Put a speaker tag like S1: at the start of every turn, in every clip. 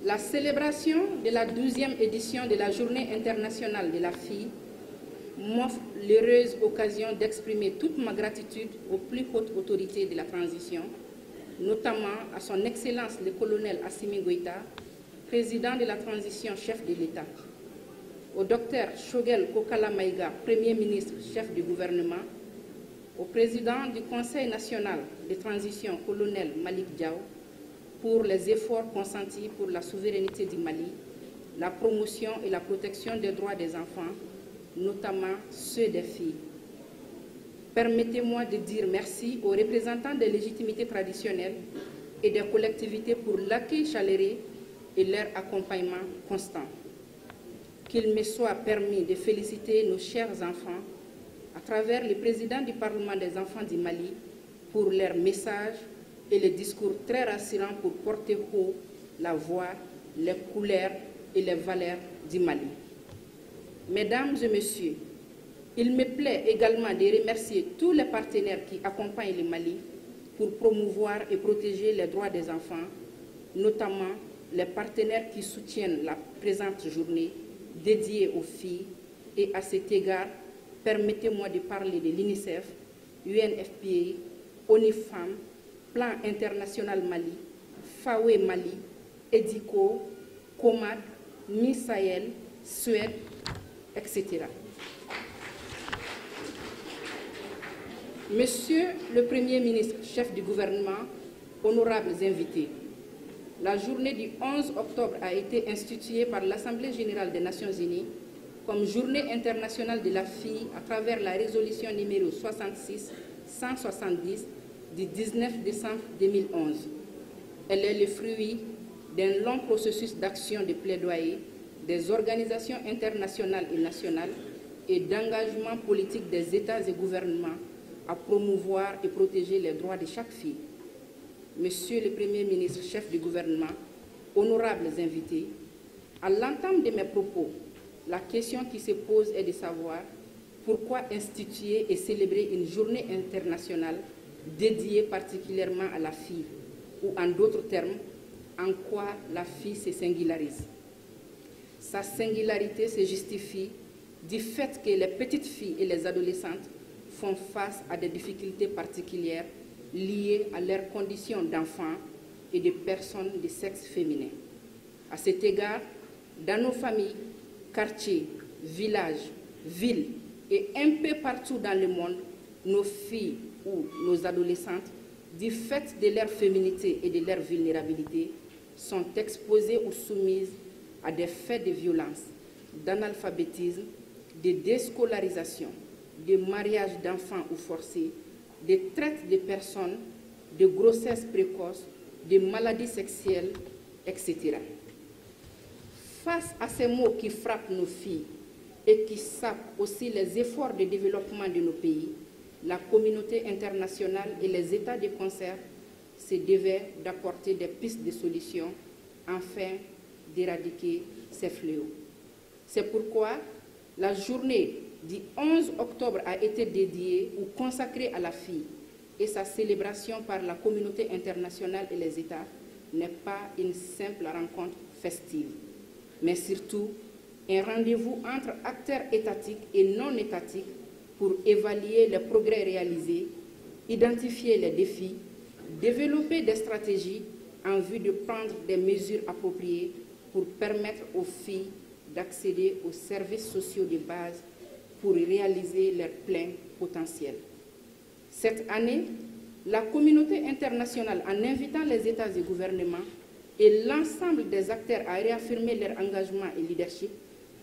S1: La célébration de la 12e édition de la Journée internationale de la fille m'offre l'heureuse occasion d'exprimer toute ma gratitude aux plus hautes autorités de la transition, notamment à son Excellence le colonel Assimi Goïta, président de la transition, chef de l'État, au Dr Choguel Kokala Maïga, Premier ministre, chef du gouvernement, au président du Conseil national de transition, colonel Malik Diaw, pour les efforts consentis pour la souveraineté du Mali, la promotion et la protection des droits des enfants, notamment ceux des filles. Permettez-moi de dire merci aux représentants des légitimités traditionnelles et des collectivités pour l'accueil chaleureux et leur accompagnement constant. Qu'il me soit permis de féliciter nos chers enfants à travers le président du Parlement des enfants du Mali pour leur message et le discours très rassurant pour porter haut la voix, les couleurs et les valeurs du Mali. Mesdames et messieurs, il me plaît également de remercier tous les partenaires qui accompagnent le Mali pour promouvoir et protéger les droits des enfants, notamment les partenaires qui soutiennent la présente journée dédiée aux filles. Et à cet égard, permettez-moi de parler de l'UNICEF, UNFPA, ONU Femmes, Plan International Mali, FAWE Mali, EDICO, COMAD, Miss Sahel, Suède, etc. Monsieur le Premier ministre, chef du gouvernement, honorables invités, la journée du 11 octobre a été instituée par l'Assemblée générale des Nations unies comme journée internationale de la fille à travers la résolution numéro 66-170 du 19 décembre 2011. Elle est le fruit d'un long processus d'action de plaidoyer des organisations internationales et nationales et d'engagement politique des États et gouvernements à promouvoir et protéger les droits de chaque fille. Monsieur le Premier ministre, chef du gouvernement, honorables invités, à l'entame de mes propos, la question qui se pose est de savoir pourquoi instituer et célébrer une journée internationale dédiée particulièrement à la fille, ou en d'autres termes, en quoi la fille se singularise. Sa singularité se justifie du fait que les petites filles et les adolescentes font face à des difficultés particulières liées à leurs conditions d'enfants et de personnes de sexe féminin. À cet égard, dans nos familles, quartiers, villages, villes et un peu partout dans le monde, nos filles ou nos adolescentes, du fait de leur féminité et de leur vulnérabilité, sont exposées ou soumises à des faits de violence, d'analphabétisme, de déscolarisation, de mariage d'enfants ou forcés, de traite de personnes, de grossesse précoce, de maladies sexuelles, etc. Face à ces maux qui frappent nos filles et qui sapent aussi les efforts de développement de nos pays, la communauté internationale et les États de concert se devaient d'apporter des pistes de solutions afin d'éradiquer ces fléaux. C'est pourquoi la journée du 11 octobre a été dédiée ou consacrée à la fille et sa célébration par la communauté internationale et les États n'est pas une simple rencontre festive, mais surtout un rendez-vous entre acteurs étatiques et non étatiques pour évaluer les progrès réalisés, identifier les défis, développer des stratégies en vue de prendre des mesures appropriées pour permettre aux filles d'accéder aux services sociaux de base pour réaliser leur plein potentiel. Cette année, la communauté internationale, en invitant les États et gouvernements et l'ensemble des acteurs à réaffirmer leur engagement et leadership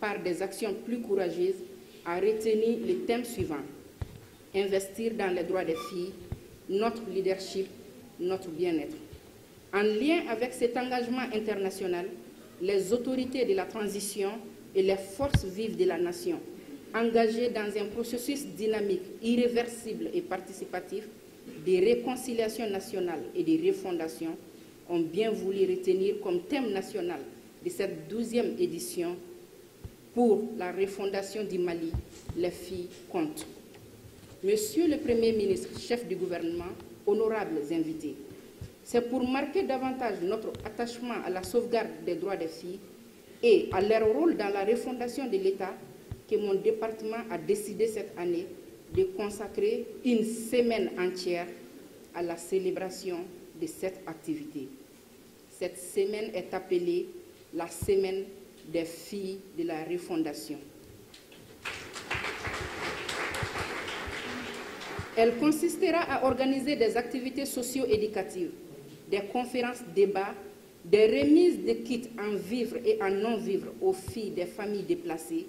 S1: par des actions plus courageuses, a retenu les thèmes suivants: investir dans les droits des filles, notre leadership, notre bien-être. En lien avec cet engagement international, les autorités de la transition et les forces vives de la nation, engagées dans un processus dynamique, irréversible et participatif de réconciliation nationale et de refondation, ont bien voulu retenir comme thème national de cette 12e édition pour la refondation du Mali, les filles comptent. Monsieur le Premier ministre, chef du gouvernement, honorables invités, C'est pour marquer davantage notre attachement à la sauvegarde des droits des filles et à leur rôle dans la refondation de l'État que mon département a décidé cette année de consacrer une semaine entière à la célébration de cette activité. Cette semaine est appelée la Semaine des filles de la refondation. Elle consistera à organiser des activités socio-éducatives, des conférences débats, des remises de kits en vivres et en non-vivres aux filles des familles déplacées,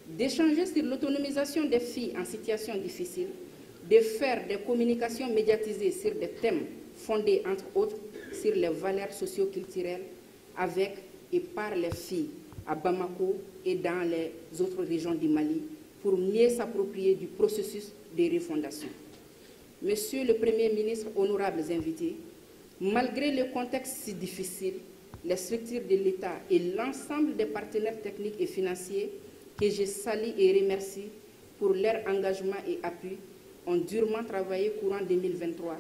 S1: d'échanger sur l'autonomisation des filles en situation difficile, de faire des communications médiatisées sur des thèmes fondés, entre autres, sur les valeurs socio-culturelles avec et par les filles à Bamako et dans les autres régions du Mali pour mieux s'approprier du processus de refondation. Monsieur le Premier ministre, honorables invités, malgré le contexte si difficile, les structures de l'État et l'ensemble des partenaires techniques et financiers que je salue et remercie pour leur engagement et appui ont durement travaillé courant 2023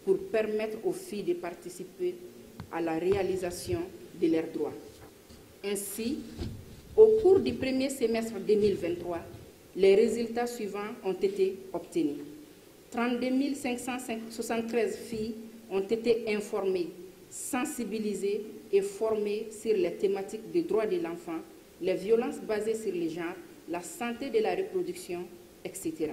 S1: pour permettre aux filles de participer à la réalisation de leurs droits. Ainsi, au cours du premier semestre 2023, les résultats suivants ont été obtenus. 32 573 filles ont été informées, sensibilisées et formées sur les thématiques des droits de l'enfant, les violences basées sur les genres, la santé de la reproduction, etc.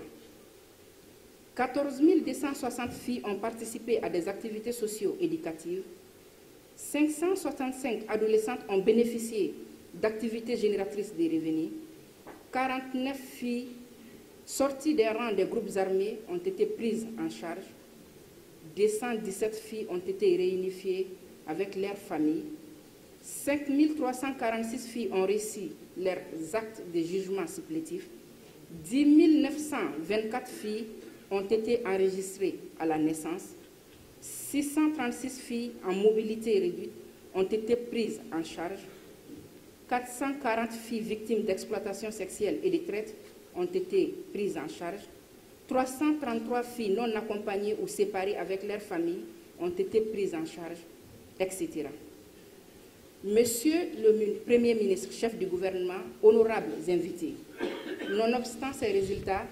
S1: 14 260 filles ont participé à des activités socio-éducatives. 565 adolescentes ont bénéficié d'activités génératrices de revenus. 49 filles sorties des rangs des groupes armés ont été prises en charge. 217 filles ont été réunifiées avec leurs familles. 5 346 filles ont reçu leurs actes de jugement supplétifs. 10 924 filles ont été enregistrées à la naissance. 636 filles en mobilité réduite ont été prises en charge. 440 filles victimes d'exploitation sexuelle et de traite ont été prises en charge. 333 filles non accompagnées ou séparées avec leurs familles ont été prises en charge, etc. Monsieur le Premier ministre, chef du gouvernement, honorables invités, nonobstant ces résultats,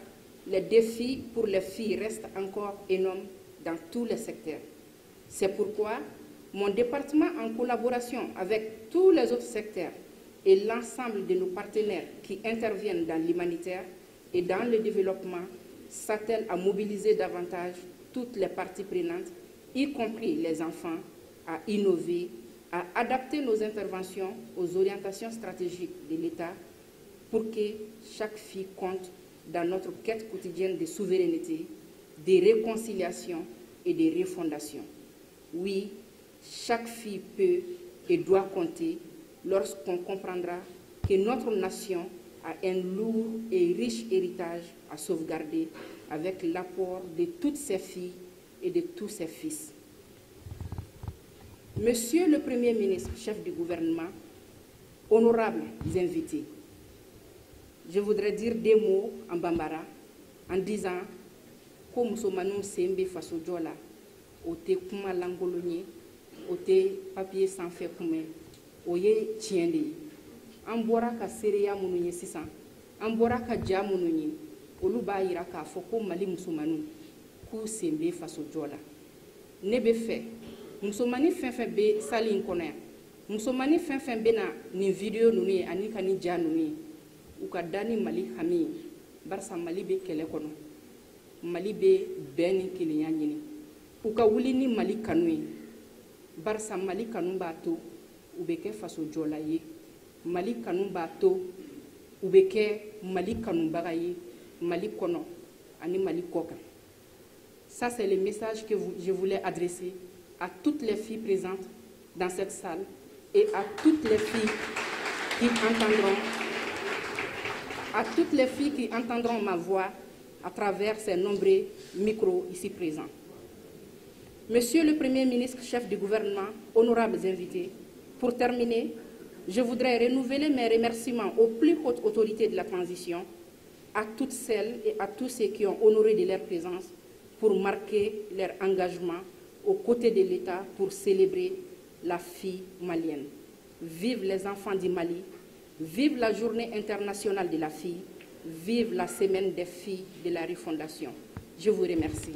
S1: les défis pour les filles restent encore énormes dans tous les secteurs. C'est pourquoi mon département, en collaboration avec tous les autres secteurs et l'ensemble de nos partenaires qui interviennent dans l'humanitaire et dans le développement, s'attelle à mobiliser davantage toutes les parties prenantes, y compris les enfants, à innover, à adapter nos interventions aux orientations stratégiques de l'État pour que chaque fille compte dans notre quête quotidienne de souveraineté, de réconciliation et de refondation. Oui, chaque fille peut et doit compter lorsqu'on comprendra que notre nation a un lourd et riche héritage à sauvegarder avec l'apport de toutes ses filles et de tous ses fils. Monsieur le Premier ministre, chef du gouvernement, honorables invités, je voudrais dire des mots en bambara en disant que Moussomanou Sembe Fasojola, ote kuma langolonye, ote papier sans fait kume, oye tiende. Ambora ka sereya mununye sisan, ambora ka ja mununye, oluba ira ka foko Mali Moussomanou, ku Sembe Fasojola. Nebe fe, Moussoumani fenfen be sali inkonya, Moussoumani fenfen be na ni video nuni anika ni ja nuni, uka dani Mali hami, barsa Mali be kele kono, Mali be beni kilinya nyini, uka wuli ni Mali kanui, barsa Mali kanu bato, ubeke Fasojola ye, Mali kanu bato, ubeke Mali kanu bagaye, Mali kono, ani Mali koka. Ça, c'est le message que je voulais adresser à toutes les filles présentes dans cette salle et à toutes les filles qui entendront ma voix à travers ces nombreux micros ici présents. Monsieur le Premier ministre, chef du gouvernement, honorables invités, pour terminer, je voudrais renouveler mes remerciements aux plus hautes autorités de la transition, à toutes celles et à tous ceux qui ont honoré de leur présence pour marquer leur engagement aux côtés de l'État pour célébrer la fille malienne. Vive les enfants du Mali, vive la Journée internationale de la fille, vive la Semaine des filles de la Refondation. Je vous remercie.